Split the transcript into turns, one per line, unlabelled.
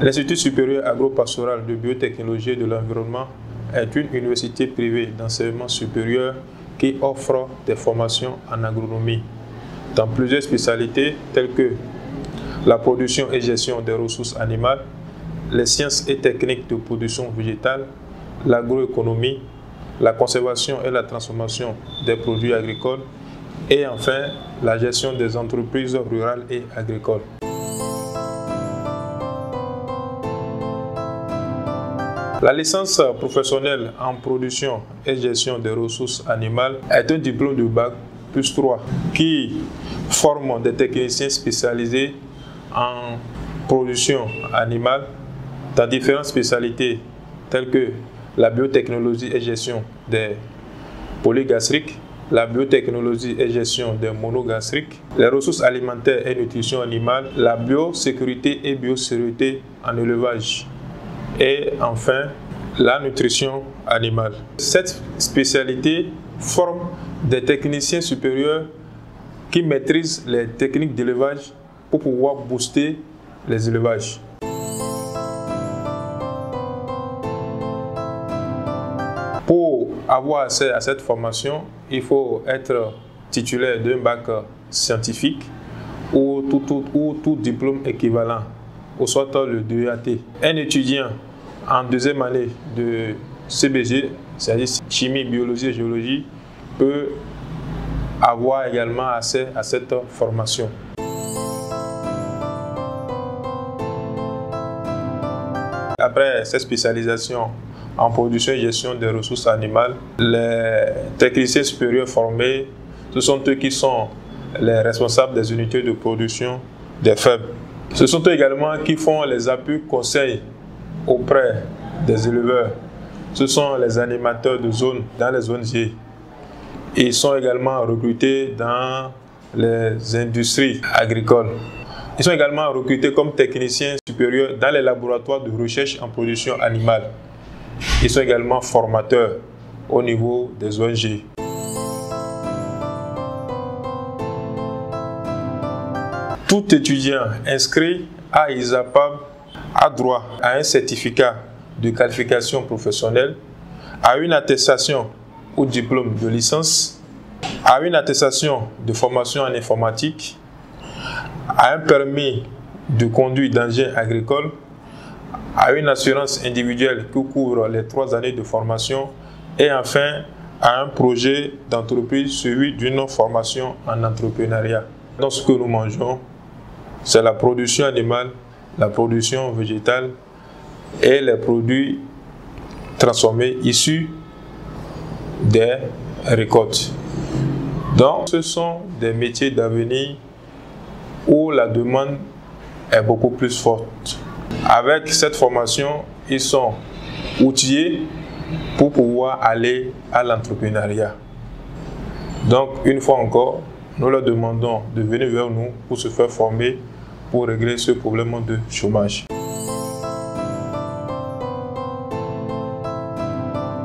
L'Institut supérieur agro-pastoral de biotechnologie et de l'environnement est une université privée d'enseignement supérieur qui offre des formations en agronomie dans plusieurs spécialités telles que la production et gestion des ressources animales, les sciences et techniques de production végétale, l'agroéconomie, la conservation et la transformation des produits agricoles et enfin la gestion des entreprises rurales et agricoles. La licence professionnelle en production et gestion des ressources animales est un diplôme de bac plus 3 qui forme des techniciens spécialisés en production animale dans différentes spécialités telles que la biotechnologie et gestion des polygastriques, la biotechnologie et gestion des monogastriques, les ressources alimentaires et nutrition animale, la biosécurité et biosécurité en élevage et enfin la nutrition animale. Cette spécialité forme des techniciens supérieurs qui maîtrisent les techniques d'élevage pour pouvoir booster les élevages. Pour avoir accès à cette formation, il faut être titulaire d'un bac scientifique ou tout diplôme équivalent, ou soit le DEAT. Un étudiant en deuxième année de CBG, c'est-à-dire chimie, biologie et géologie, peut avoir également accès à cette formation. Après cette spécialisation en production et gestion des ressources animales, les techniciens supérieurs formés, ce sont eux qui sont les responsables des unités de production des fermes. Ce sont eux également qui font les appuis conseils auprès des éleveurs. Ce sont les animateurs de zone dans les zones G. Ils sont également recrutés dans les industries agricoles. Ils sont également recrutés comme techniciens supérieurs dans les laboratoires de recherche en production animale. Ils sont également formateurs au niveau des ONG. Tout étudiant inscrit à ISAPAB a droit à un certificat de qualification professionnelle, à une attestation ou diplôme de licence, à une attestation de formation en informatique, à un permis de conduite d'engin agricole, à une assurance individuelle qui couvre les 3 années de formation et enfin à un projet d'entreprise suivi d'une formation en entrepreneuriat. Dans ce que nous mangeons, c'est la production animale, la production végétale et les produits transformés issus des récoltes. Donc, ce sont des métiers d'avenir où la demande est beaucoup plus forte. Avec cette formation, ils sont outillés pour pouvoir aller à l'entrepreneuriat. Donc, une fois encore, nous leur demandons de venir vers nous pour se faire former pour régler ce problème de chômage.